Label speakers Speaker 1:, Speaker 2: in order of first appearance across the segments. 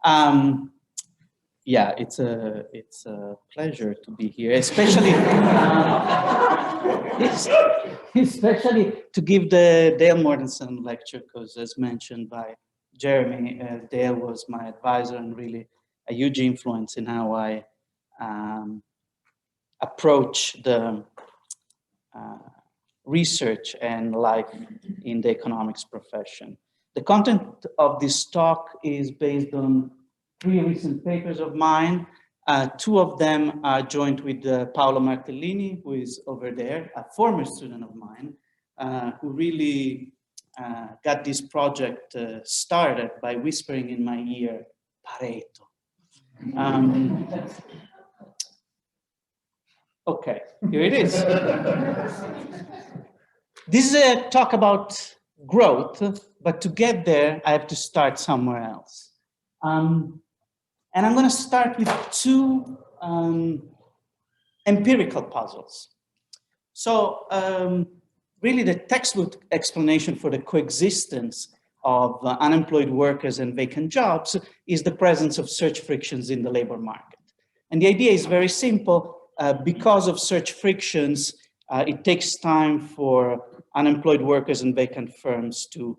Speaker 1: Yeah, it's a pleasure to be here, especially especially to give the Dale Mortensen lecture, because as mentioned by Jeremy, Dale was my advisor and really a huge influence in how I approach the research and life in the economics profession. The content of this talk is based on 3 recent papers of mine. 2 of them are joint with Paolo Martellini, who is over there, a former student of mine, who really got this project started by whispering in my ear, Pareto. Okay, here it is. This is a talk about growth, but to get there, I have to start somewhere else. And I'm going to start with 2 empirical puzzles. So really the textbook explanation for the coexistence of unemployed workers and vacant jobs is the presence of search frictions in the labor market. And the idea is very simple. Because of search frictions, it takes time for unemployed workers and vacant firms to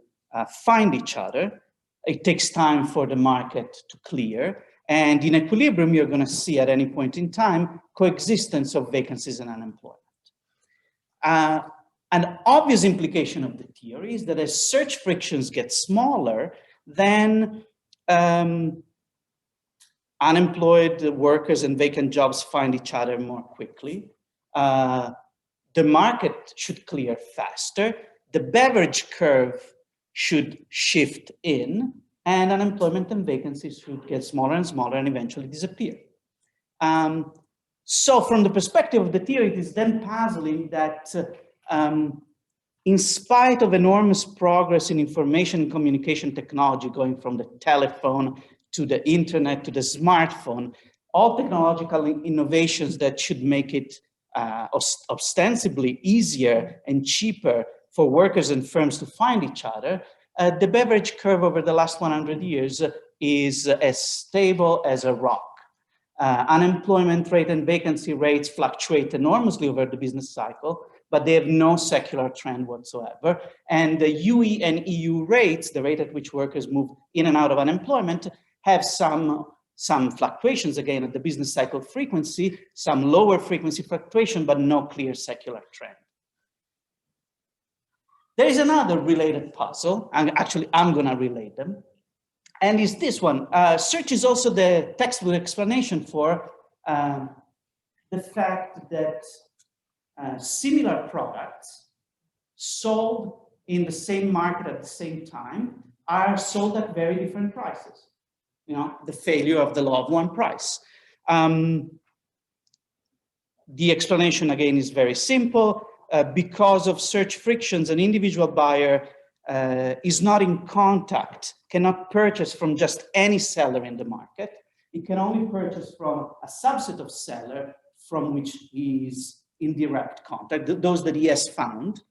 Speaker 1: find each other. It takes time for the market to clear. And in equilibrium, you're going to see at any point in time coexistence of vacancies and unemployment. An obvious implication of the theory is that as search frictions get smaller, then unemployed workers and vacant jobs find each other more quickly. The market should clear faster. The beverage curve should shift in, and unemployment and vacancies should get smaller and smaller and eventually disappear. So from the perspective of the theory, it is then puzzling that in spite of enormous progress in information and communication technology, going from the telephone to the internet to the smartphone, all technological innovations that should make it ostensibly easier and cheaper for workers and firms to find each other, the beverage curve over the last 100 years is as stable as a rock. Unemployment rate and vacancy rates fluctuate enormously over the business cycle, but they have no secular trend whatsoever. And the UE and EU rates, the rate at which workers move in and out of unemployment, have some fluctuations, again, at the business cycle frequency, some lower frequency fluctuation, but no clear secular trend. There is another related puzzle, and actually I'm going to relate them, and is this one. Search is also the textbook explanation for the fact that similar products sold in the same market at the same time are sold at very different prices. You know, the failure of the law of one price. The explanation, again, is very simple. Because of search frictions, an individual buyer is not in contact, cannot purchase from just any seller in the market. He can only purchase from a subset of sellers from which he is in direct contact, those that he has found.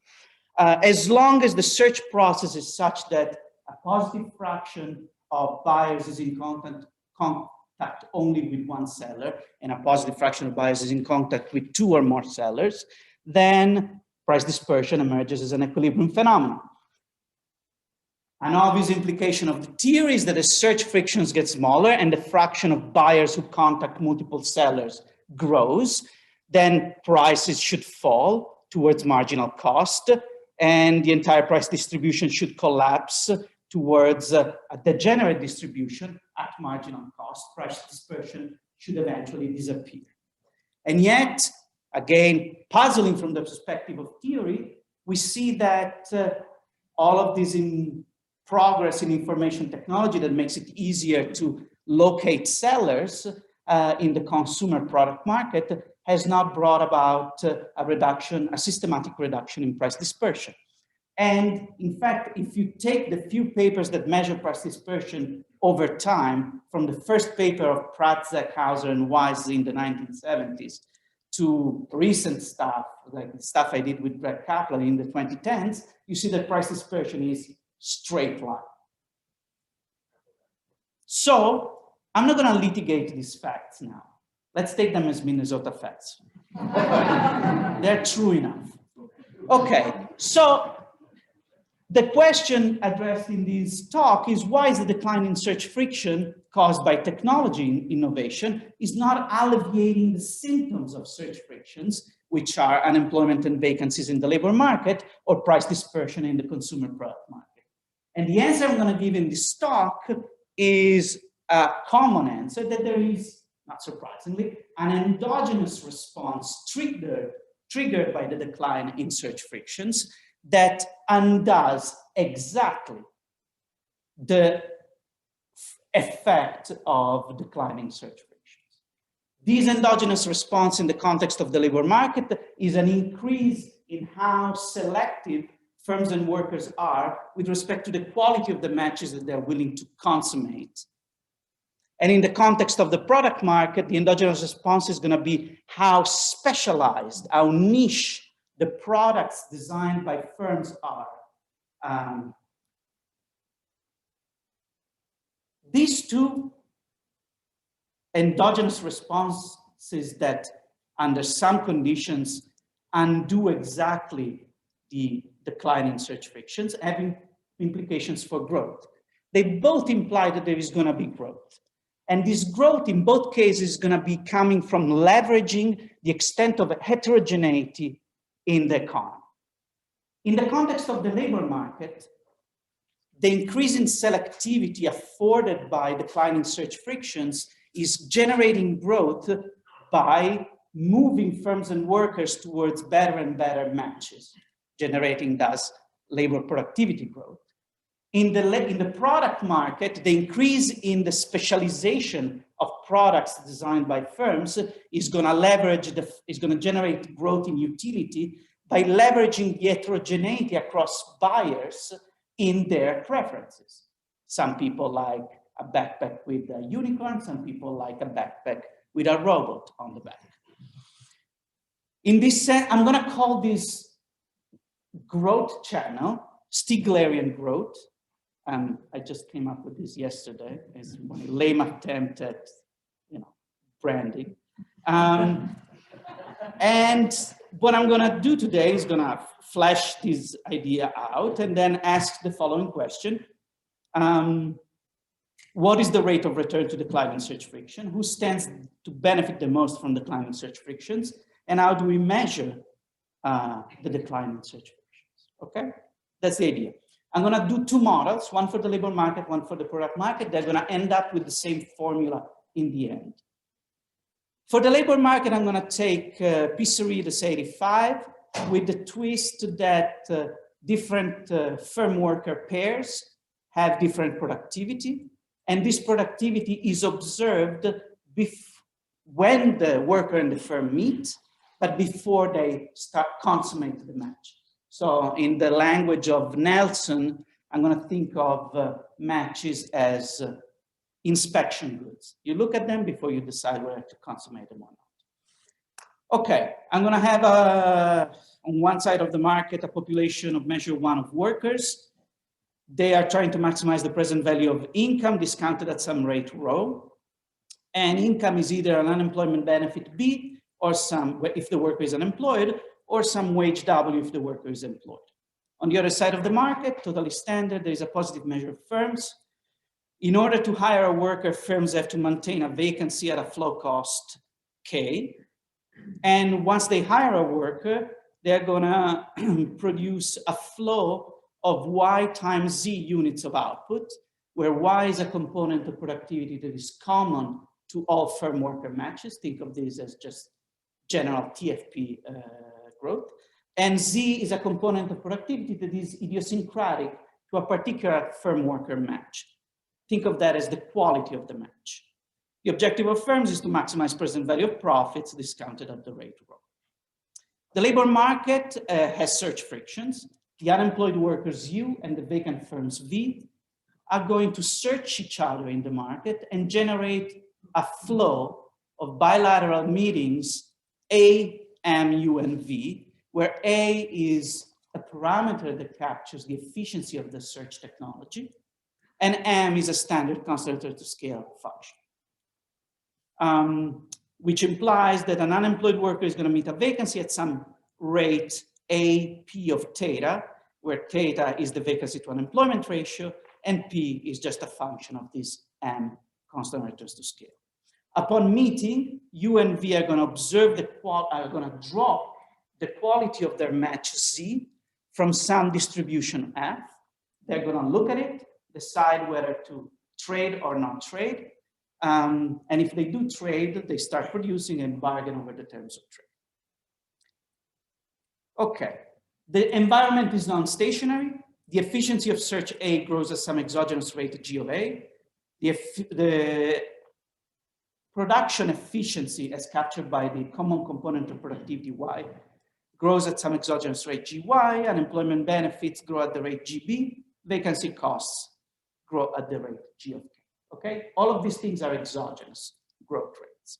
Speaker 1: As long as the search process is such that a positive fraction of buyers is in contact only with one seller, and a positive fraction of buyers is in contact with 2 or more sellers, then price dispersion emerges as an equilibrium phenomenon. An obvious implication of the theory is that as search frictions get smaller and the fraction of buyers who contact multiple sellers grows, then prices should fall towards marginal cost, and the entire price distribution should collapse towards a degenerate distribution at marginal cost. Price dispersion should eventually disappear. And yet, again, puzzling from the perspective of theory, we see that all of this progress in information technology that makes it easier to locate sellers in the consumer product market has not brought about a systematic reduction in price dispersion. And in fact, if you take the few papers that measure price dispersion over time, from the first paper of Pratt, Zeckhauser, and Weiss in the 1970s, to recent stuff, like the stuff I did with Brett Kaplan in the 2010s, you see that price dispersion is straight line. So I'm not going to litigate these facts now. Let's take them as Minnesota facts. They're true enough. Okay, so the question addressed in this talk is why is the decline in search friction caused by technology innovation is not alleviating the symptoms of search frictions, which are unemployment and vacancies in the labor market or price dispersion in the consumer product market. And the answer I'm going to give in this talk is a common answer, that there is, not surprisingly, an endogenous response triggered by the decline in search frictions that undoes exactly the effect of declining search frictions. This endogenous response in the context of the labor market is an increase in how selective firms and workers are with respect to the quality of the matches that they're willing to consummate. And in the context of the product market, the endogenous response is going to be how specialized, how niche the products designed by firms are. These two endogenous responses that, under some conditions, undo exactly the decline in search frictions, having implications for growth. They both imply that there is going to be growth. And this growth in both cases is going to be coming from leveraging the extent of heterogeneity in the economy. In the context of the labor market, the increase in selectivity afforded by declining search frictions is generating growth by moving firms and workers towards better and better matches, generating thus labor productivity growth. In the product market, the increase in the specialization of products designed by firms is going to generate growth in utility by leveraging the heterogeneity across buyers in their preferences. Some people like a backpack with a unicorn, some people like a backpack with a robot on the back. In this sense, I'm going to call this growth channel Stiglerian growth. I just came up with this yesterday as one lame attempt at, branding. And what I'm going to do today is going to flesh this idea out and then ask the following question. What is the rate of return to declining search friction? Who stands to benefit the most from declining search frictions? And how do we measure the decline in search frictions? Okay, that's the idea. I'm going to do two models, one for the labor market, one for the product market. They're going to end up with the same formula in the end. For the labor market, I'm going to take Pissarides 85 with the twist that different firm worker pairs have different productivity. And this productivity is observed when the worker and the firm meet, but before they start consummate the match. So in the language of Nelson, I'm going to think of matches as inspection goods. You look at them before you decide whether to consummate them or not. Okay, I'm going to have on one side of the market a population of measure one of workers. They are trying to maximize the present value of income discounted at some rate rho. And income is either an unemployment benefit B or if the worker is unemployed, or some wage W if the worker is employed. On the other side of the market, totally standard, there is a positive measure of firms. In order to hire a worker, firms have to maintain a vacancy at a flow cost K. And once they hire a worker, they're gonna produce a flow of Y times Z units of output, where Y is a component of productivity that is common to all firm worker matches. Think of this as just general TFP growth. And Z is a component of productivity that is idiosyncratic to a particular firm worker match. Think of that as the quality of the match. The objective of firms is to maximize present value of profits discounted at the rate rho. The labor market has search frictions. The unemployed workers U and the vacant firms V are going to search each other in the market and generate a flow of bilateral meetings A, M, U, and V, where A is a parameter that captures the efficiency of the search technology, and M is a standard concentrator to scale function. which implies that an unemployed worker is going to meet a vacancy at some rate A P of theta, where theta is the vacancy to unemployment ratio, and P is just a function of this M constant returns to scale. Upon meeting, U and V are going to observe are going to draw the quality of their match Z from some distribution F. They're going to look at it, decide whether to trade or not trade. And if they do trade, they start producing and bargain over the terms of trade. Okay, the environment is non-stationary. The efficiency of search A grows at some exogenous rate G of A. The production efficiency as captured by the common component of productivity Y grows at some exogenous rate GY, unemployment benefits grow at the rate GB, vacancy costs grow at the rate G of K. Okay, all of these things are exogenous growth rates.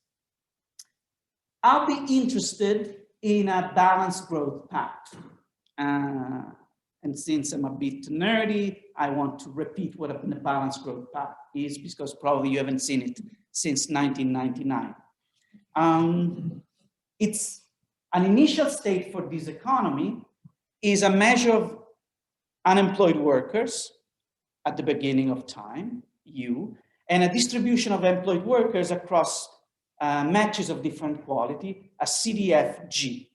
Speaker 1: I'll be interested in a balanced growth path. And since I'm a bit nerdy, I want to repeat what a balanced growth path is, because probably you haven't seen it since 1999. It's an initial state for this economy is a measure of unemployed workers at the beginning of time, U, and a distribution of employed workers across matches of different quality, a CDF G.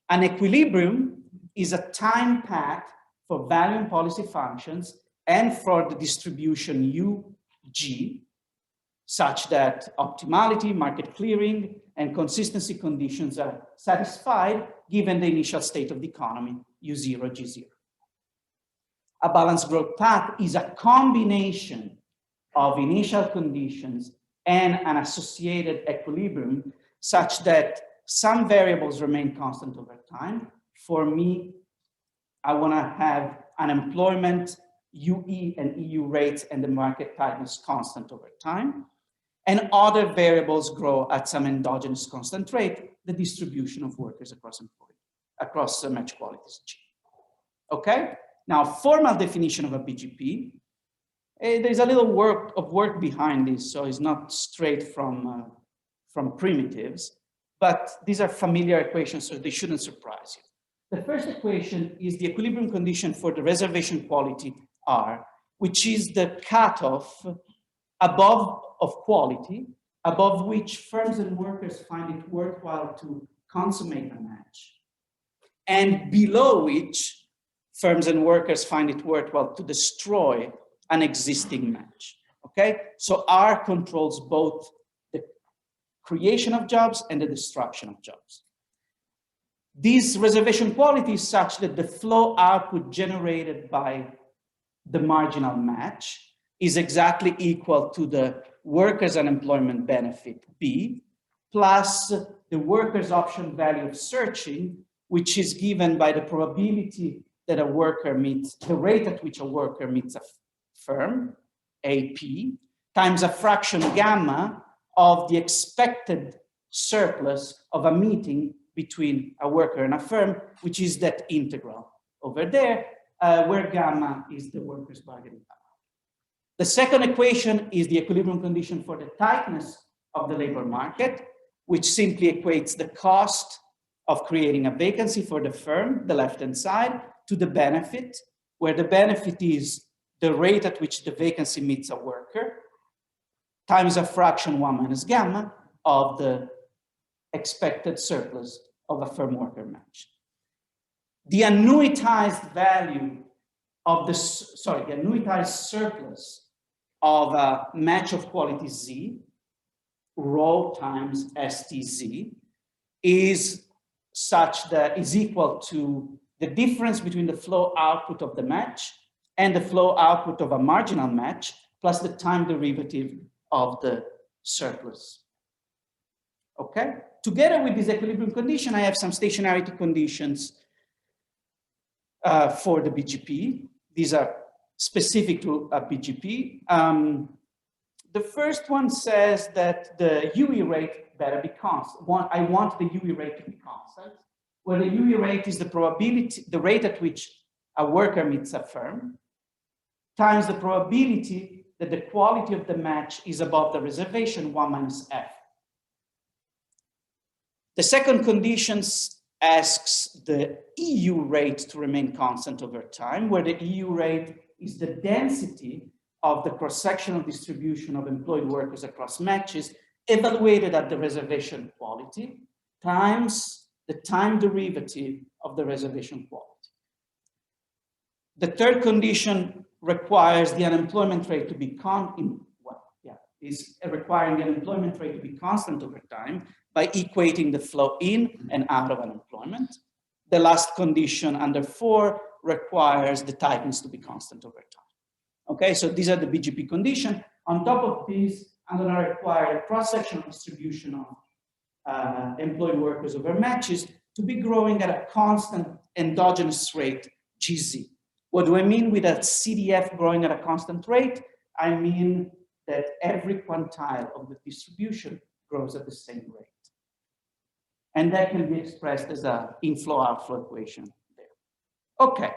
Speaker 1: An equilibrium is a time path for value and policy functions and for the distribution UG, such that optimality, market clearing, and consistency conditions are satisfied given the initial state of the economy, U0, G0. A balanced growth path is a combination of initial conditions and an associated equilibrium such that some variables remain constant over time. For me, I want to have unemployment, UE and EU rates and the market tightness constant over time. And other variables grow at some endogenous constant rate, the distribution of workers across match qualities G. Okay? Now, formal definition of a BGP. There's a little work behind this, so it's not straight from primitives, but these are familiar equations, so they shouldn't surprise you. The first equation is the equilibrium condition for the reservation quality R, which is the cutoff above which firms and workers find it worthwhile to consummate a match, and below which firms and workers find it worthwhile to destroy an existing match. Okay, so R controls both the creation of jobs and the destruction of jobs. This reservation quality is such that the flow output generated by the marginal match is exactly equal to the workers' unemployment benefit B plus the workers' option value of searching, which is given by the probability that a worker meets, the rate at which a worker meets a firm, AP, times a fraction gamma of the expected surplus of a meeting between a worker and a firm, which is that integral over there, where gamma is the workers' bargaining power. The second equation is the equilibrium condition for the tightness of the labor market, which simply equates the cost of creating a vacancy for the firm, the left-hand side, to the benefit, where the benefit is the rate at which the vacancy meets a worker, times a fraction 1 minus gamma of the expected surplus of a firm-worker match. The annuitized value of the annuitized surplus of a match of quality Z, rho times STZ, is such that is equal to the difference between the flow output of the match and the flow output of a marginal match plus the time derivative of the surplus. Okay? Together with this equilibrium condition, I have some stationarity conditions for the BGP. These are specific to a BGP. The first one says that the UE rate better be constant. I want the UE rate to be constant, where the UE rate is the probability, the rate at which a worker meets a firm, times the probability that the quality of the match is above the reservation, 1 minus F. The second condition asks the EU rate to remain constant over time, where the EU rate is the density of the cross-sectional distribution of employed workers across matches evaluated at the reservation quality times the time derivative of the reservation quality. The third condition requires the unemployment rate to be requiring the unemployment rate to be constant over time by equating the flow in and out of unemployment. The last condition under 4 requires the tightness to be constant over time. Okay, so these are the BGP conditions. On top of this, I'm going to require a cross-sectional distribution of employed workers over matches to be growing at a constant endogenous rate, GZ. What do I mean with a CDF growing at a constant rate? I mean that every quantile of the distribution grows at the same rate. And that can be expressed as an inflow-outflow equation there. Okay,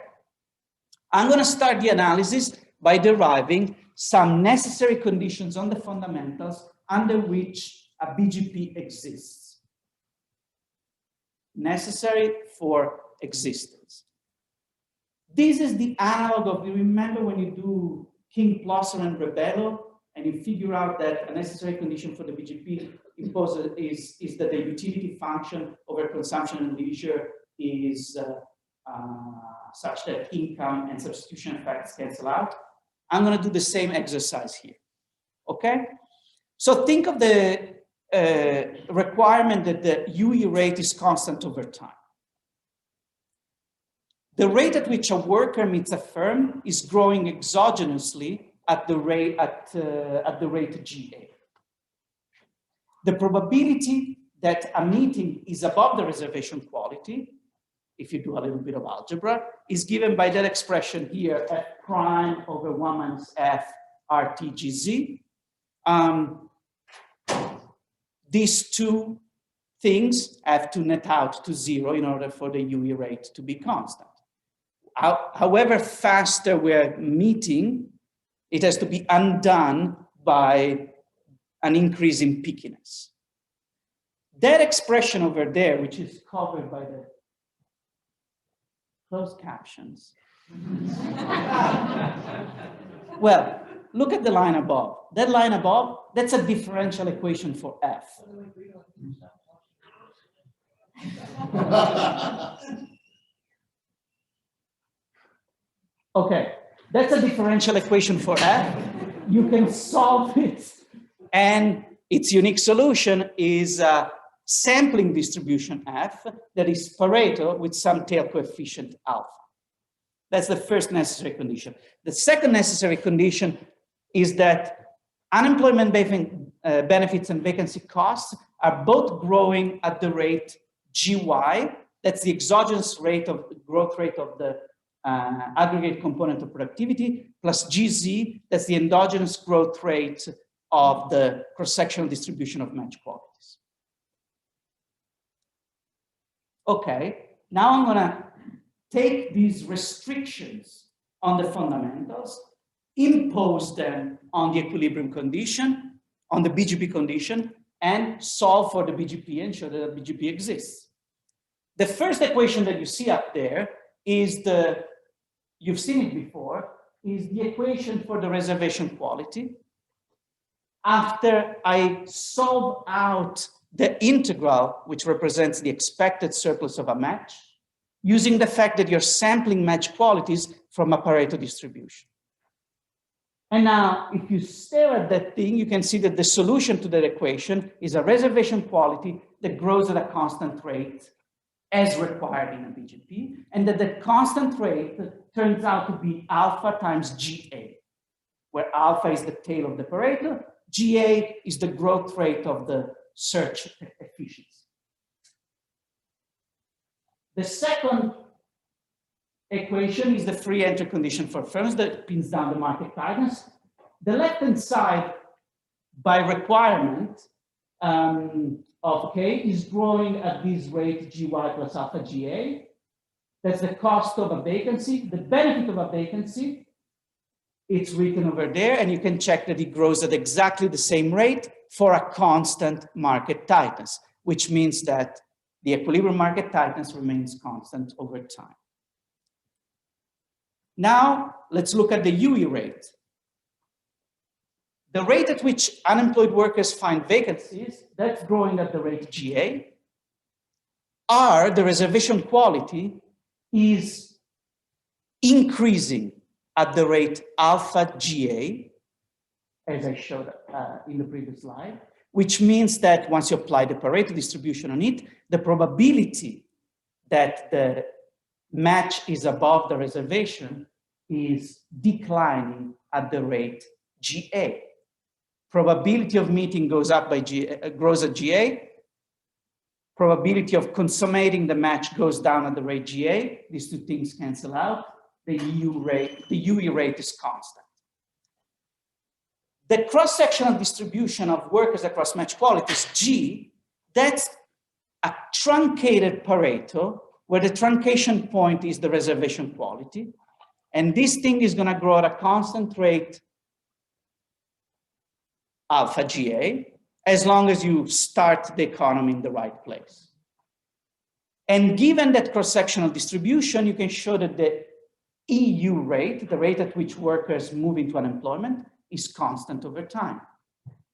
Speaker 1: I'm going to start the analysis by deriving some necessary conditions on the fundamentals under which a BGP exists. Necessary for existence. This is the analog of, you remember when you do King, Plosser, and Rebello, and you figure out that a necessary condition for the BGP imposed is that the utility function over consumption and leisure is such that income and substitution effects cancel out. I'm going to do the same exercise here. Okay? So think of the requirement that the UE rate is constant over time. The rate at which a worker meets a firm is growing exogenously at the rate GA. The probability that a meeting is above the reservation quality, if you do a little bit of algebra, is given by that expression here, F prime over 1 minus F RTGZ. These two things have to net out to 0 in order for the UE rate to be constant. However faster we're meeting, it has to be undone by an increase in peakiness. That expression over there, which is covered by the closed captions. Well, look at the line above. That line above, that's a differential equation for F. Okay, that's a differential equation for F. You can solve it, and its unique solution is a sampling distribution F that is Pareto with some tail coefficient alpha. That's the first necessary condition. The second necessary condition is that unemployment benefits and vacancy costs are both growing at the rate GY. That's the exogenous rate of growth rate of the aggregate component of productivity, plus GZ, that's the endogenous growth rate of the cross-sectional distribution of match qualities. Okay, now I'm gonna take these restrictions on the fundamentals, impose them on the equilibrium condition, on the BGP condition, and solve for the BGP and show that the BGP exists. The first equation that you see up there is you've seen it before, is the equation for the reservation quality. After I solve out the integral, which represents the expected surplus of a match, using the fact that you're sampling match qualities from a Pareto distribution. And now, if you stare at that thing, you can see that the solution to that equation is a reservation quality that grows at a constant rate as required in a BGP, and that the constant rate turns out to be alpha times GA, where alpha is the tail of the Pareto, GA is the growth rate of the search efficiency. The second equation is the free entry condition for firms that pins down the market tightness. The left-hand side, by requirement, of K is growing at this rate GY plus alpha GA. That's the cost of a vacancy. The benefit of a vacancy It's written over there, and you can check that it grows at exactly the same rate for a constant market tightness, which means that the equilibrium market tightness remains constant over time. Now, let's look at the UE rate. The rate at which unemployed workers find vacancies, that's growing at the rate GA. R, the reservation quality, is increasing at the rate alpha GA, as I showed in the previous slide, which means that once you apply the Pareto distribution on it, the probability that the match is above the reservation is declining at the rate GA. Probability of meeting goes up by grows at GA. Probability of consummating the match goes down at the rate GA. These two things cancel out. The UE rate is constant. The cross-sectional distribution of workers across match qualities, G, that's a truncated Pareto where the truncation point is the reservation quality. And this thing is going to grow at a constant rate alpha GA, as long as you start the economy in the right place. And given that cross-sectional distribution, you can show that the EU rate, the rate at which workers move into unemployment, is constant over time.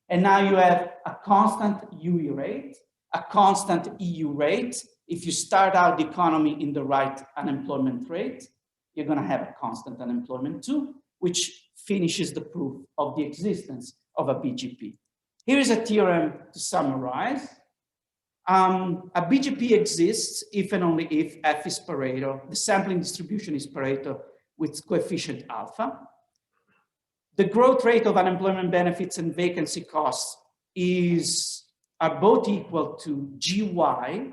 Speaker 1: And now you have a constant UE rate, a constant EU rate. If you start out the economy in the right unemployment rate, you're going to have a constant unemployment too, which finishes the proof of the existence of a BGP. Here is a theorem to summarize. A BGP exists if and only if F is Pareto, the sampling distribution is Pareto with coefficient alpha. The growth rate of unemployment benefits and vacancy costs are both equal to GY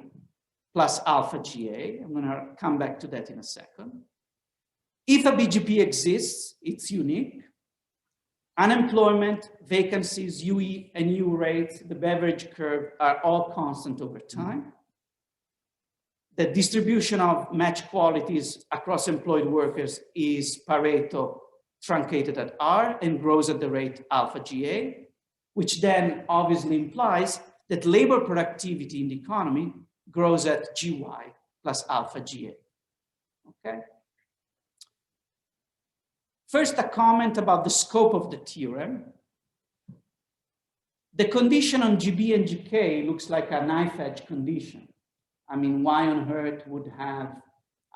Speaker 1: plus alpha GA. I'm going to come back to that in a second. If a BGP exists, it's unique. Unemployment, vacancies, UE and U rates, the Beveridge curve are all constant over time. The distribution of match qualities across employed workers is Pareto truncated at R and grows at the rate alpha GA, which then obviously implies that labor productivity in the economy grows at GY plus alpha GA, okay? First, a comment about the scope of the theorem. The condition on GB and GK looks like a knife edge condition. I mean, why on earth would have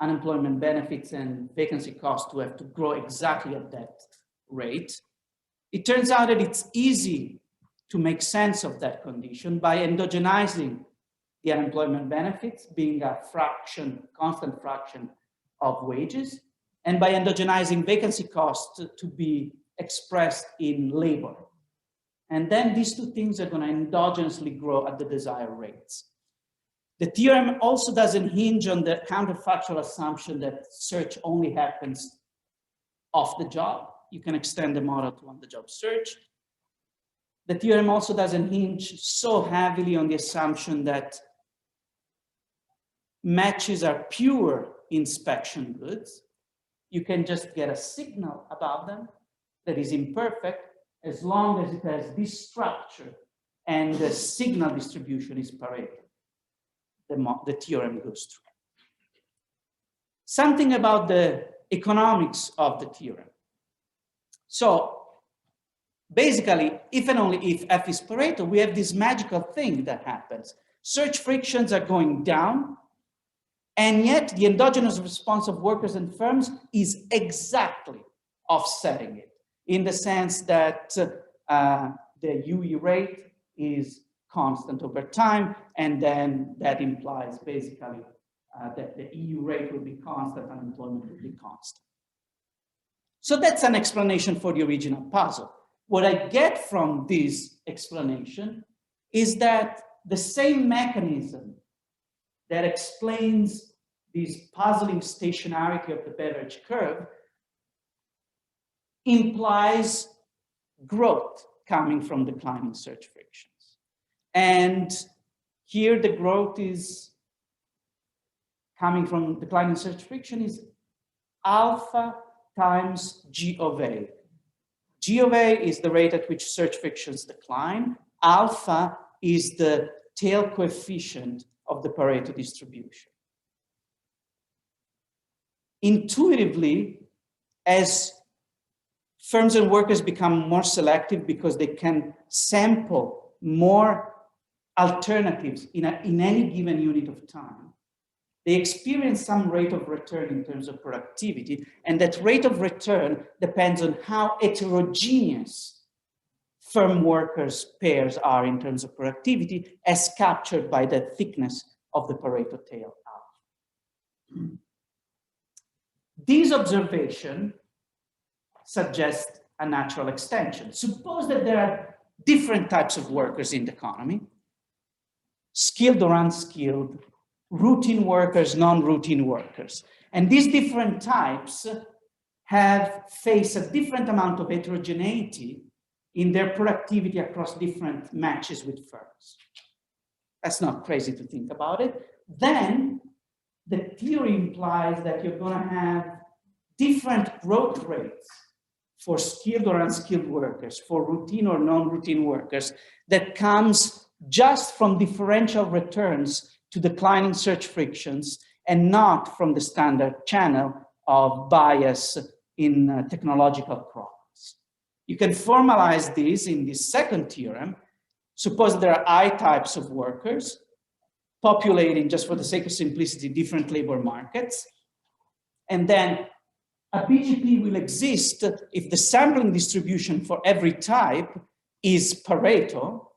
Speaker 1: unemployment benefits and vacancy costs to have to grow exactly at that rate? It turns out that it's easy to make sense of that condition by endogenizing the unemployment benefits being a fraction, constant fraction of wages, and by endogenizing vacancy costs to be expressed in labor. And then these two things are going to endogenously grow at the desired rates. The theorem also doesn't hinge on the counterfactual assumption that search only happens off the job. You can extend the model to on-the-job search. The theorem also doesn't hinge so heavily on the assumption that matches are pure inspection goods. You can just get a signal about them that is imperfect as long as it has this structure and the signal distribution is Pareto. The theorem goes through. Something about the economics of the theorem. So basically, if and only if F is Pareto, we have this magical thing that happens. Search frictions are going down, and yet the endogenous response of workers and firms is exactly offsetting it, in the sense that the UE rate is constant over time, and then that implies basically that the EU rate will be constant, unemployment will be constant. So that's an explanation for the original puzzle. What I get from this explanation is that the same mechanism that explains this puzzling stationarity of the Beveridge curve implies growth coming from declining search frictions. And here the growth is coming from declining search friction is alpha times G of A. G of A is the rate at which search frictions decline. Alpha is the tail coefficient of the Pareto distribution. Intuitively, as firms and workers become more selective because they can sample more alternatives in any given unit of time, they experience some rate of return in terms of productivity, and that rate of return depends on how heterogeneous firm workers pairs are in terms of productivity, as captured by the thickness of the Pareto tail alpha. These observations suggest a natural extension. Suppose that there are different types of workers in the economy, skilled or unskilled, routine workers, non-routine workers. And these different types face a different amount of heterogeneity in their productivity across different matches with firms. That's not crazy to think about it. Then the theory implies that you're going to have different growth rates for skilled or unskilled workers, for routine or non-routine workers, that comes just from differential returns to declining search frictions and not from the standard channel of bias in technological problems. You can formalize this in this second theorem. Suppose there are I types of workers populating, just for the sake of simplicity, different labor markets. And then a BGP will exist if the sampling distribution for every type is Pareto,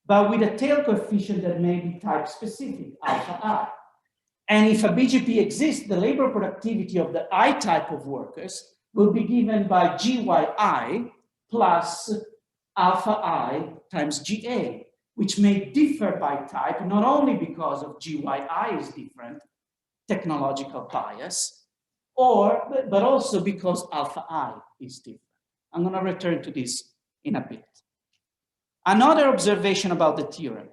Speaker 1: but with a tail coefficient that may be type specific, alpha I. And if a BGP exists, the labor productivity of the I type of workers will be given by GYI plus alpha I times GA, which may differ by type, not only because of GYI is different, technological bias, but also because alpha I is different. I'm going to return to this in a bit. Another observation about the theorem.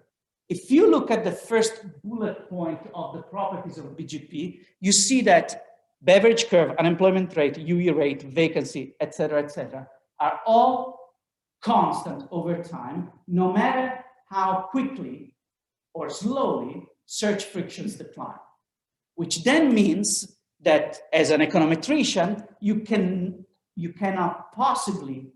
Speaker 1: If you look at the first bullet point of the properties of BGP, you see that Beveridge curve, unemployment rate, UE rate, vacancy, et cetera, are all constant over time, no matter how quickly or slowly search frictions decline, which then means that as an econometrician, you cannot possibly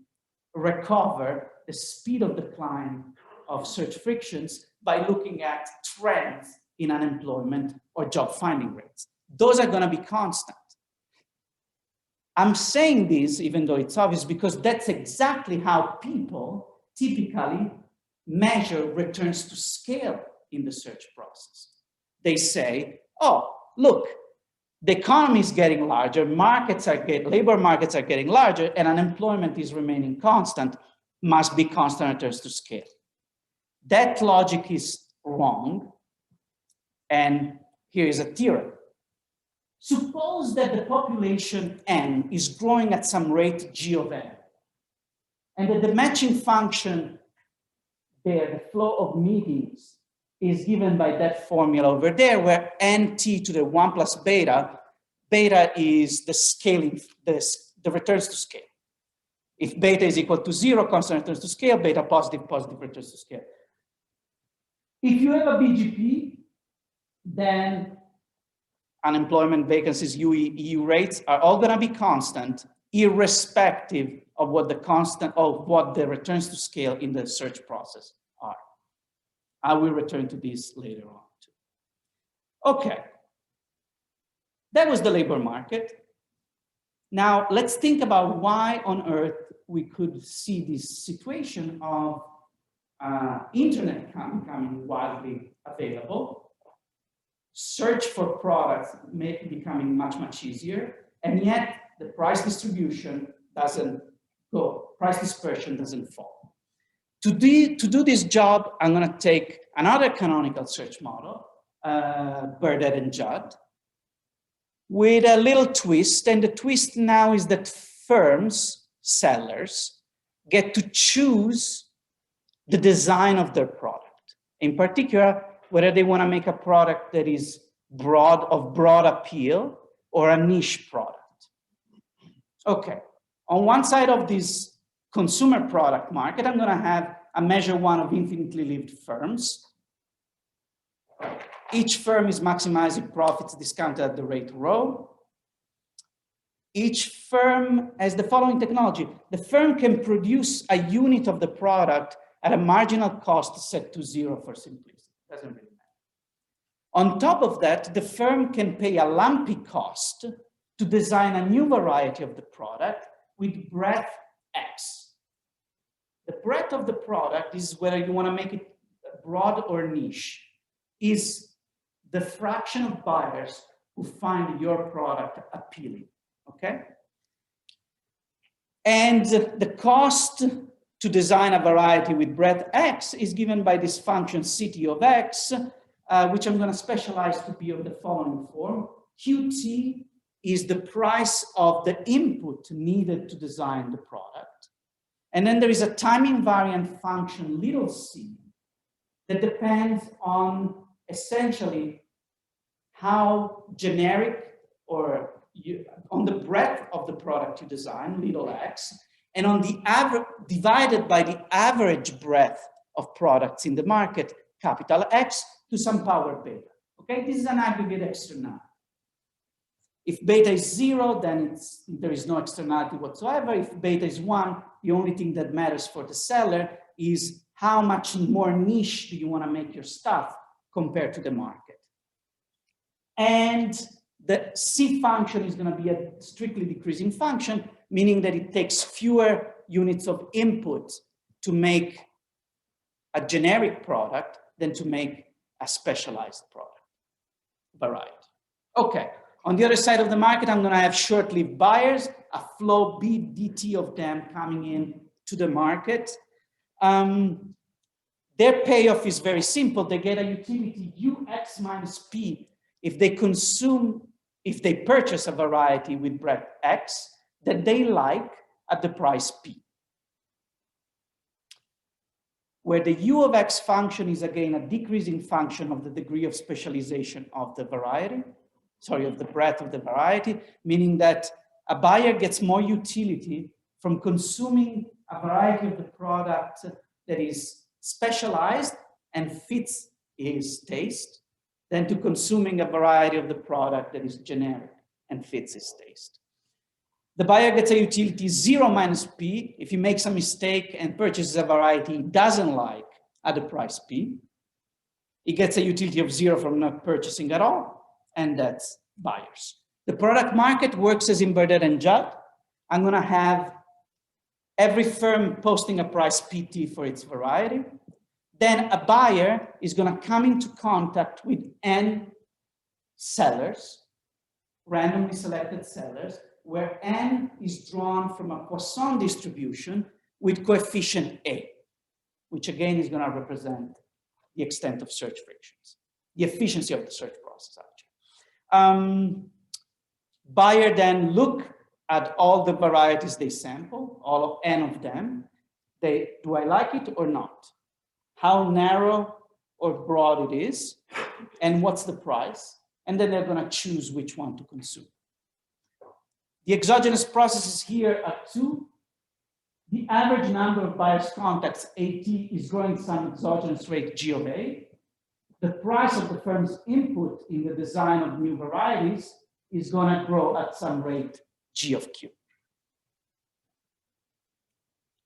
Speaker 1: recover the speed of decline of search frictions by looking at trends in unemployment or job finding rates. Those are going to be constant. I'm saying this, even though it's obvious, because that's exactly how people typically measure returns to scale in the search process. They say, oh, look, the economy is getting larger, labor markets are getting larger, and unemployment is remaining constant, must be constant returns to scale. That logic is wrong, and here is a theorem. Suppose that the population N is growing at some rate G of N, and that the matching function there, the flow of meetings, is given by that formula over there, where NT to the 1 plus beta, beta is the scaling, the returns to scale. If beta is equal to 0, constant returns to scale, beta positive, positive returns to scale. If you have a BGP, then unemployment, vacancies, EU rates are all going to be constant, irrespective of what the returns to scale in the search process are. I will return to this later on too. Okay, that was the labor market. Now let's think about why on earth we could see this situation of internet becoming widely available, search for products becoming much, much easier, and yet the price distribution doesn't go, price dispersion doesn't fall. To do this job, I'm going to take another canonical search model, Burdett and Judd, with a little twist. And the twist now is that firms, sellers, get to choose the design of their product. In particular, whether they want to make a product that is of broad appeal or a niche product. Okay, on one side of this consumer product market, I'm going to have a measure one of infinitely lived firms. Each firm is maximizing profits discounted at the rate rho. Each firm has the following technology. The firm can produce a unit of the product at a marginal cost set to 0 for simplicity. Doesn't really matter. On top of that, the firm can pay a lumpy cost to design a new variety of the product with breadth X. The breadth of the product is whether you want to make it broad or niche, is the fraction of buyers who find your product appealing, okay? And the cost to design a variety with breadth X is given by this function Ct of X, which I'm going to specialize to be of the following form. Qt is the price of the input needed to design the product. And then there is a time invariant function, little c, that depends on essentially how generic or on the breadth of the product you design, little x, and on the average, divided by the average breadth of products in the market, capital X, to some power beta. Okay, this is an aggregate externality. If beta is 0, then there is no externality whatsoever. If beta is 1, the only thing that matters for the seller is how much more niche do you want to make your stuff compared to the market. And the C function is going to be a strictly decreasing function, meaning that it takes fewer units of input to make a generic product than to make a specialized product variety. Okay, on the other side of the market, I'm going to have short-lived buyers, a flow B dt of them coming in to the market. Their payoff is very simple. They get a utility Ux minus P if they purchase a variety with breadth X that they like at the price P. Where the U of X function is again a decreasing function of the degree of specialization of the variety, of the breadth of the variety, meaning that a buyer gets more utility from consuming a variety of the product that is specialized and fits his taste than to consuming a variety of the product that is generic and fits his taste. The buyer gets a utility 0 minus P if he makes a mistake and purchases a variety he doesn't like at the price P. He gets a utility of 0 from not purchasing at all, and that's buyers. The product market works as inverted and Judd. I'm going to have every firm posting a price PT for its variety. Then a buyer is going to come into contact with N sellers, randomly selected sellers, where N is drawn from a Poisson distribution with coefficient A, which again is going to represent the extent of search frictions, the efficiency of the search process, actually. Buyer then look at all the varieties they sample, all of N of them. Do I like it or not? How narrow or broad it is, and what's the price? And then they're going to choose which one to consume. The exogenous processes here are 2. The average number of buyers' contacts, AT, is growing some exogenous rate G of A. The price of the firm's input in the design of new varieties is going to grow at some rate G of Q.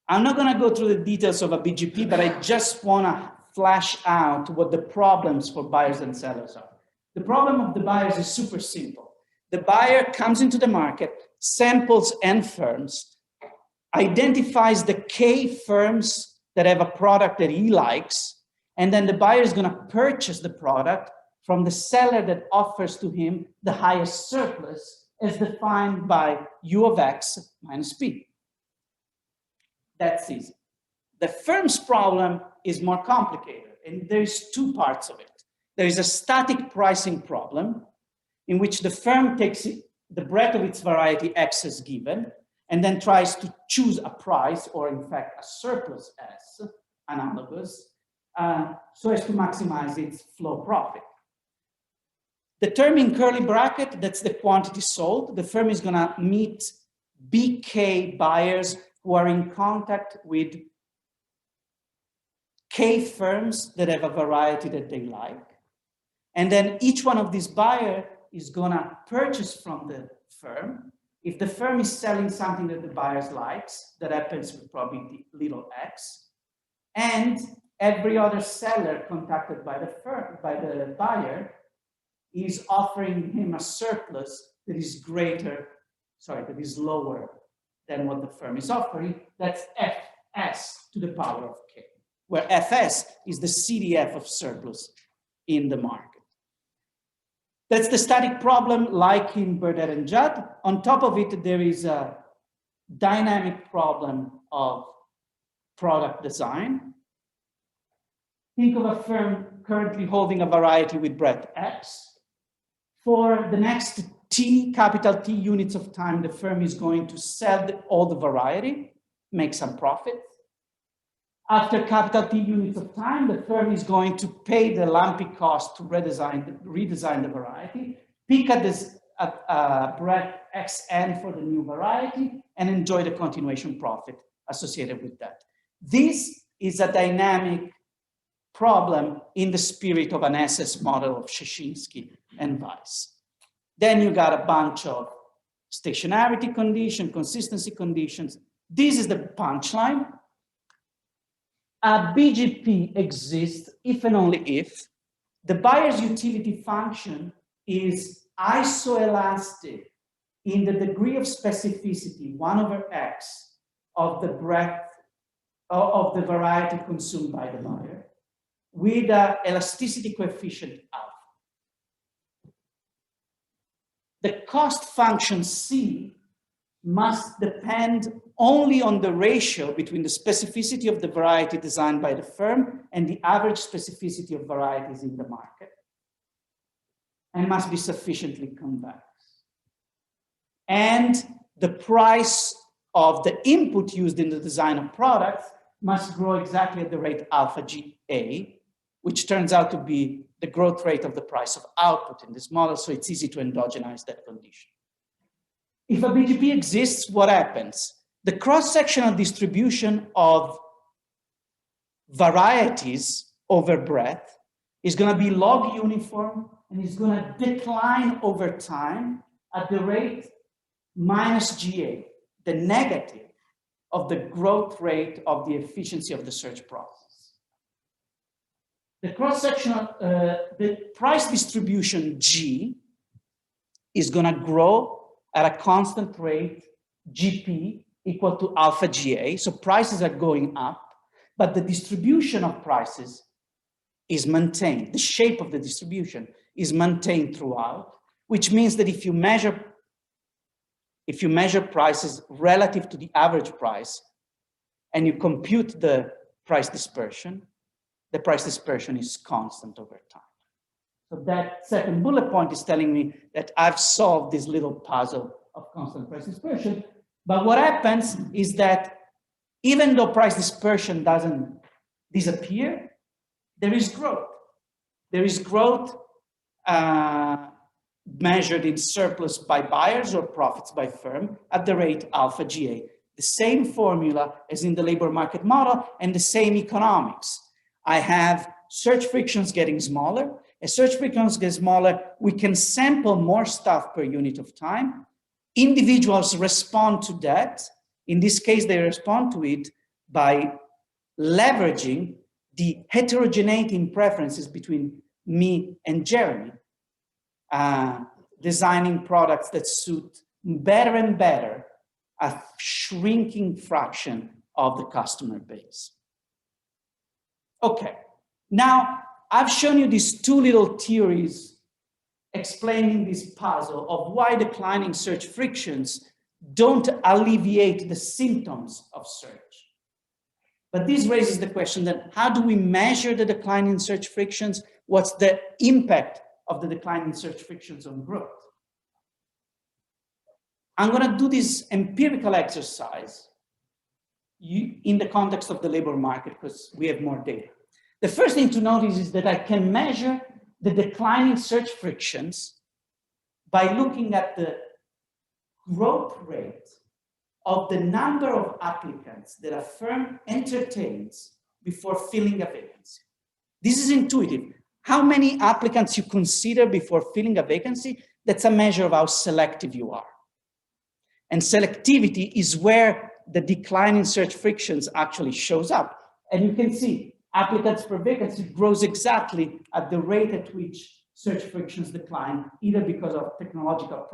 Speaker 1: I'm not going to go through the details of a BGP, but I just want to flash out what the problems for buyers and sellers are. The problem of the buyers is super simple. The buyer comes into the market, samples N firms, identifies the K firms that have a product that he likes, and then the buyer is going to purchase the product from the seller that offers to him the highest surplus as defined by U of X minus P. That's easy. The firm's problem is more complicated, and there's 2 parts of it. There is a static pricing problem in which the firm takes the breadth of its variety X as given, and then tries to choose a price, or in fact a surplus S, analogous, so as to maximize its flow profit. The term in curly bracket, that's the quantity sold. The firm is going to meet BK buyers who are in contact with K firms that have a variety that they like. And then each one of these buyers is gonna purchase from the firm. If the firm is selling something that the buyers likes, that happens with probably little x. And every other seller contacted by the firm, by the buyer, is offering him a surplus that is greater, sorry, that is lower than what the firm is offering. That's Fs to the power of K, where Fs is the CDF of surplus in the market. That's the static problem, like in Burdett and Judd. On top of it, there is a dynamic problem of product design. Think of a firm currently holding a variety with breadth X. For the next T, capital T units of time, the firm is going to sell all the variety, make some profit. After capital T units of time, the firm is going to pay the lumpy cost to redesign the variety, pick at this breadth Xn for the new variety, and enjoy the continuation profit associated with that. This is a dynamic problem in the spirit of an SS model of Szczecinski and Weiss. Then you got a bunch of stationarity condition, consistency conditions. This is the punchline. A BGP exists if and only if the buyer's utility function is isoelastic in the degree of specificity 1/x of the breadth of the variety consumed by the buyer with an elasticity coefficient alpha. The cost function C must depend only on the ratio between the specificity of the variety designed by the firm and the average specificity of varieties in the market, and must be sufficiently convex. And the price of the input used in the design of products must grow exactly at the rate alpha GA, which turns out to be the growth rate of the price of output in this model, so it's easy to endogenize that condition. If a BGP exists, what happens? The cross-sectional distribution of varieties over breadth is going to be log uniform and is going to decline over time at the rate minus GA, the negative of the growth rate of the efficiency of the search process. The cross-sectional, the price distribution G is going to grow at a constant rate, GP equal to alpha GA. So prices are going up, but the distribution of prices is maintained. The shape of the distribution is maintained throughout, which means that if you measure prices relative to the average price and you compute the price dispersion is constant over time. So that second bullet point is telling me that I've solved this little puzzle of constant price dispersion. But what happens is that even though price dispersion doesn't disappear, there is growth. There is growth measured in surplus by buyers or profits by firm at the rate alpha GA. The same formula as in the labor market model and the same economics. I have search frictions getting smaller. As search frictions get smaller, we can sample more stuff per unit of time. Individuals respond to that. In this case, they respond to it by leveraging the heterogeneity in preferences between me and Jeremy, designing products that suit better and better a shrinking fraction of the customer base. Okay, now I've shown you these two little theories explaining this puzzle of why declining search frictions don't alleviate the symptoms of search. But this raises the question that how do we measure the decline in search frictions? What's the impact of the decline in search frictions on growth? I'm going to do this empirical exercise in the context of the labor market because we have more data. The first thing to notice is that I can measure the declining search frictions by looking at the growth rate of the number of applicants that a firm entertains before filling a vacancy. This is intuitive. How many applicants you consider before filling a vacancy, that's a measure of how selective you are. And selectivity is where the decline in search frictions actually shows up. And you can see applicants per vacancy grows exactly at the rate at which search frictions decline, either because of technological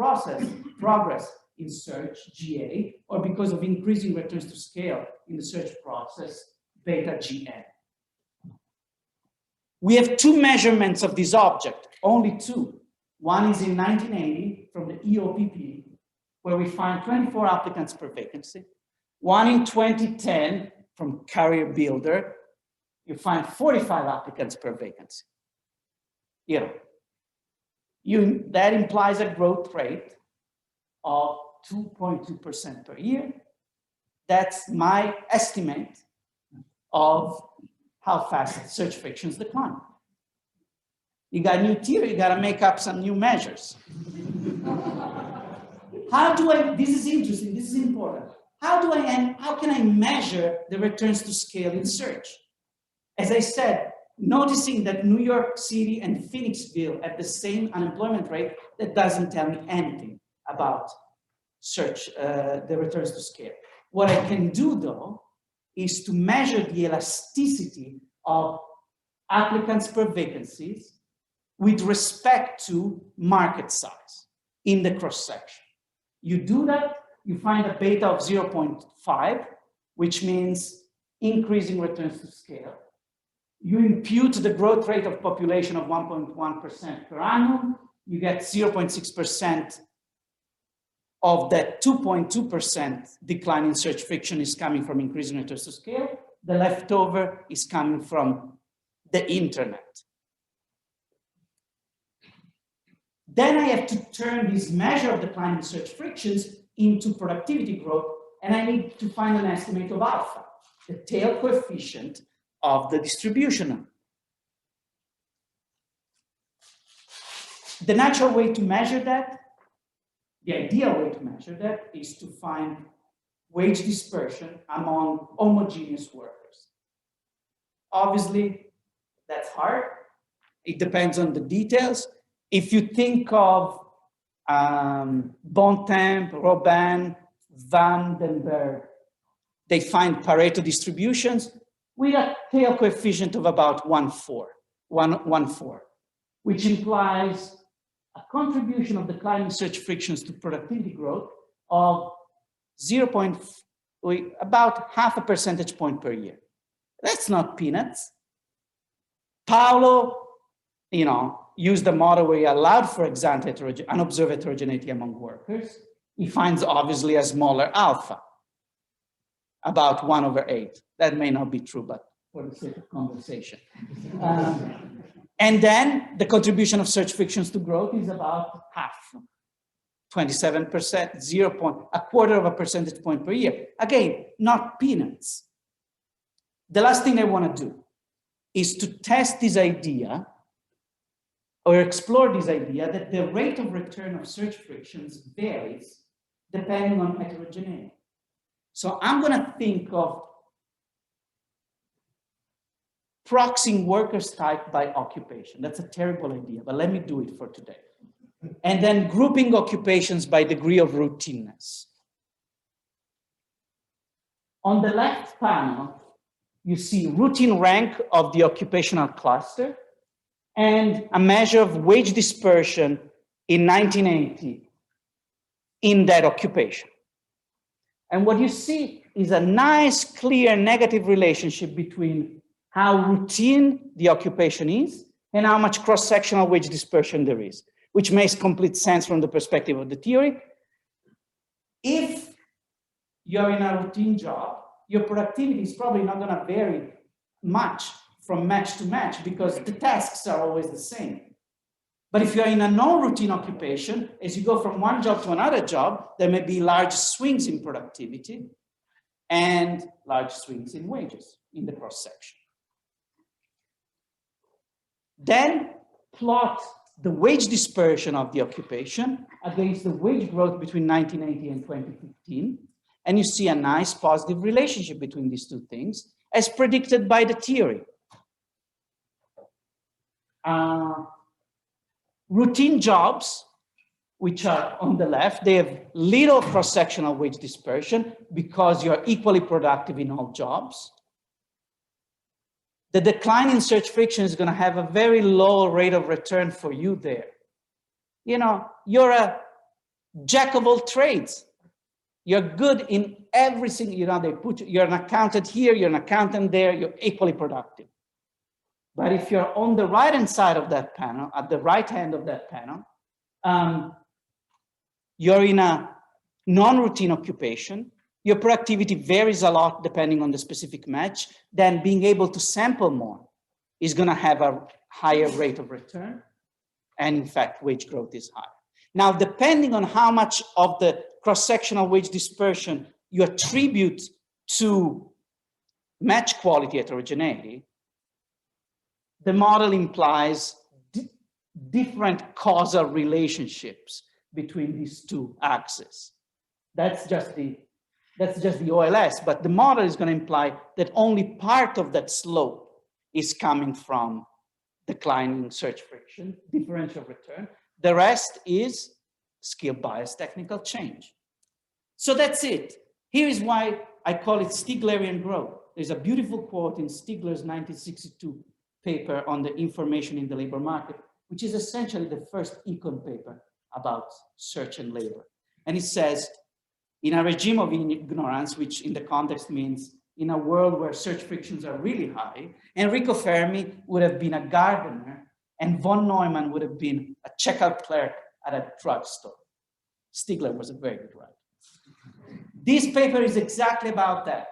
Speaker 1: progress in search, GA, or because of increasing returns to scale in the search process, beta GN. We have two measurements of this object, only two. One is in 1980 from the EOPP, where we find 24 applicants per vacancy. One in 2010 from Career Builder, you find 45 applicants per vacancy. That implies a growth rate of 2.2% per year. That's my estimate of how fast search frictions decline. You got a new theory, you got to make up some new measures. This is interesting, this is important. How can I measure the returns to scale in search? As I said, noticing that New York City and Phoenixville have the same unemployment rate, that doesn't tell me anything about search, the returns to scale. What I can do though, is to measure the elasticity of applicants per vacancies with respect to market size in the cross-section. You do that, you find a beta of 0.5, which means increasing returns to scale. You impute the growth rate of population of 1.1% per annum, you get 0.6% of that 2.2% decline in search friction is coming from increasing returns to scale. The leftover is coming from the internet. Then I have to turn this measure of decline in search frictions into productivity growth, and I need to find an estimate of alpha, the tail coefficient of the distribution. The natural way to measure that, the ideal way to measure that, is to find wage dispersion among homogeneous workers. Obviously, that's hard. It depends on the details. If you think of Bontemps, Robin, Vandenberg, they find Pareto distributions with a tail coefficient of about 1.4, which implies a contribution of declining search frictions to productivity growth of about half a percentage point per year. That's not peanuts. Paolo, used the model where he allowed for unobserved heterogeneity among workers. He finds obviously a smaller alpha, about 1/8. That may not be true, but for the sake of conversation. And then the contribution of search frictions to growth is about half, 27%, a quarter of a percentage point per year. Again, not peanuts. The last thing I want to do is to test this idea or explore this idea that the rate of return of search frictions varies depending on heterogeneity. So I'm going to think of proxying workers type by occupation. That's a terrible idea, but let me do it for today. And then grouping occupations by degree of routineness. On the left panel, you see routine rank of the occupational cluster and a measure of wage dispersion in 1980 in that occupation. And what you see is a nice, clear negative relationship between how routine the occupation is and how much cross-sectional wage dispersion there is, which makes complete sense from the perspective of the theory. If you're in a routine job, your productivity is probably not going to vary much from match to match because the tasks are always the same. But if you're in a non-routine occupation, as you go from one job to another job, there may be large swings in productivity and large swings in wages in the cross-section. Then plot the wage dispersion of the occupation against the wage growth between 1980 and 2015. And you see a nice positive relationship between these two things, as predicted by the theory. Routine jobs, which are on the left, they have little cross-sectional wage dispersion because you're equally productive in all jobs. The decline in search friction is going to have a very low rate of return for you there. You know, you're a jack of all trades. You're good in every single, you know, they put, you're an accountant here, you're an accountant there, you're equally productive. But if you're on the right-hand side of that panel, at the right hand of that panel, you're in a non-routine occupation, your productivity varies a lot depending on the specific match, then being able to sample more is going to have a higher rate of return. And in fact, wage growth is higher. Now, depending on how much of the cross-sectional wage dispersion you attribute to match quality heterogeneity, the model implies different causal relationships between these two axes. That's just the OLS, but the model is going to imply that only part of that slope is coming from declining search friction, differential return. The rest is skill bias, technical change. So that's it. Here is why I call it Stiglerian growth. There's a beautiful quote in Stigler's 1962 paper on the information in the labor market, which is essentially the first econ paper about search and labor. And it says, in a regime of ignorance, which in the context means in a world where search frictions are really high, Enrico Fermi would have been a gardener and von Neumann would have been a checkout clerk at a drugstore. Stigler was a very good writer. This paper is exactly about that,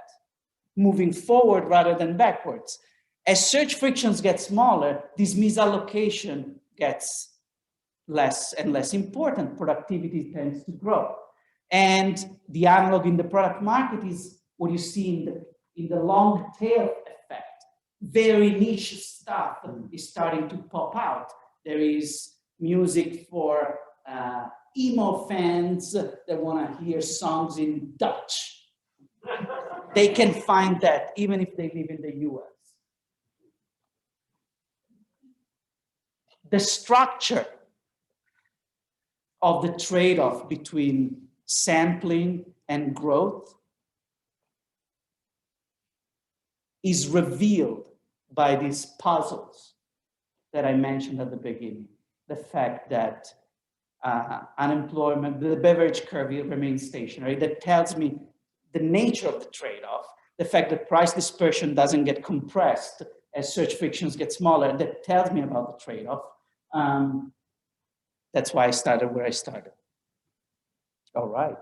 Speaker 1: moving forward rather than backwards. As search frictions get smaller, this misallocation gets less and less important. Productivity tends to grow. And the analog in the product market is what you see in the long tail effect. Very niche stuff is starting to pop out. There is music for emo fans that want to hear songs in Dutch. They can find that even if they live in the US. The structure of the trade-off between sampling and growth is revealed by these puzzles that I mentioned at the beginning. The fact that unemployment, the beverage curve remains stationary, that tells me the nature of the trade-off, the fact that price dispersion doesn't get compressed as search frictions get smaller, that tells me about the trade-off. That's why I started where I started. All right.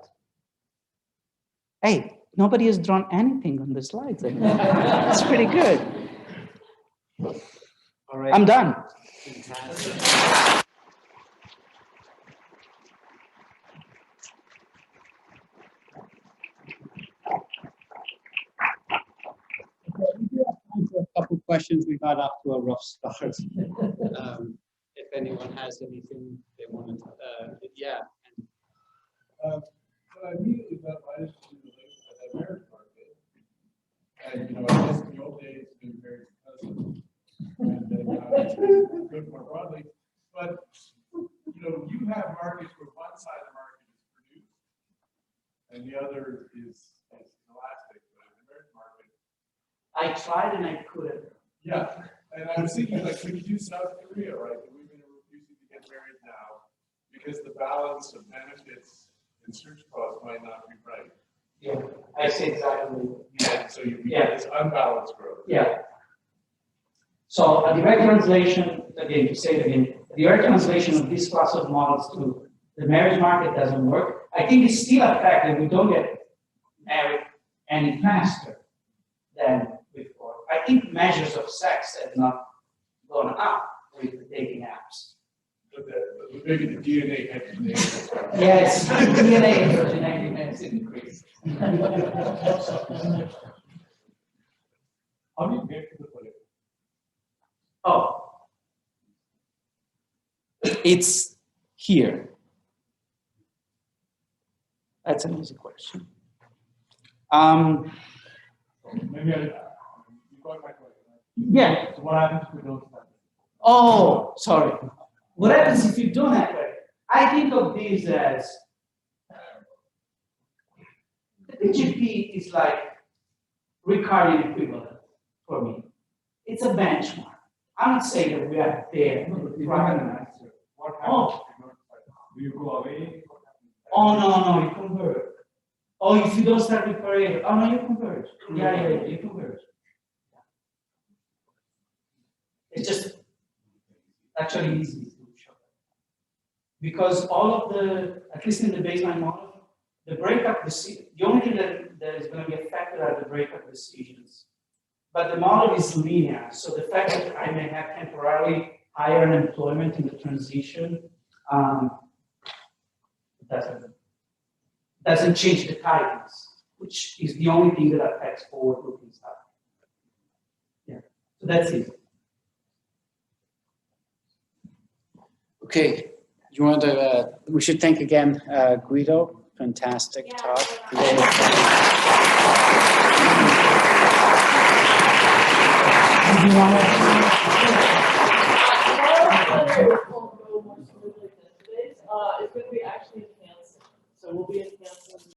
Speaker 1: Hey, nobody has drawn anything on the slides. That's pretty good.
Speaker 2: All right.
Speaker 1: I'm done.
Speaker 2: For a couple questions, we got off to a rough start. If anyone has anything they want to, yeah.
Speaker 3: So I immediately got right into the marriage market, and you know, I guess in the old days being married to cousin, and then good more broadly. But you know, you have markets where one side of the market is produced, and the other is elastic. But in the marriage market,
Speaker 1: I tried and I couldn't.
Speaker 3: yeah, and I was thinking, like, we could do South Korea, right? That women are refusing to get married now because the balance of benefits and search costs might not be right.
Speaker 1: Yeah, I see exactly.
Speaker 3: Yeah, so you get this unbalanced growth.
Speaker 1: Yeah. So a direct translation, again, to say it again, a direct translation of this class of models to the marriage market doesn't work. I think it's still a fact that we don't get married any faster than before. I think measures of sex have not gone up with the dating apps.
Speaker 3: But maybe the DNA heterogeneity.
Speaker 1: Yes, DNA heterogeneity has increased.
Speaker 3: How do you get to the place?
Speaker 1: Oh, it's here. That's an easy question.
Speaker 3: Maybe you got my question.
Speaker 1: Yeah.
Speaker 3: So what happens if we don't start?
Speaker 1: Oh, sorry. What happens if you don't have credit? I think of this as the PGP is like recurring equivalent for me. It's a benchmark. I'm not saying that we are there.
Speaker 3: What happens if you don't start? Do you go away?
Speaker 1: Oh, no, you convert. Oh, if you don't start with forever. Oh, no, you convert. Yeah, you convert. It's just actually easy to show. Because all of the, at least in the baseline model, the breakup decision, the only thing that is going to be affected are the breakup decisions. But the model is linear, so the fact that I may have temporarily higher unemployment in the transition doesn't change the guidance, which is the only thing that affects forward-looking stuff. Yeah, so that's it.
Speaker 2: Okay, you want to? We should thank again Guido. Fantastic talk.
Speaker 1: Do you want to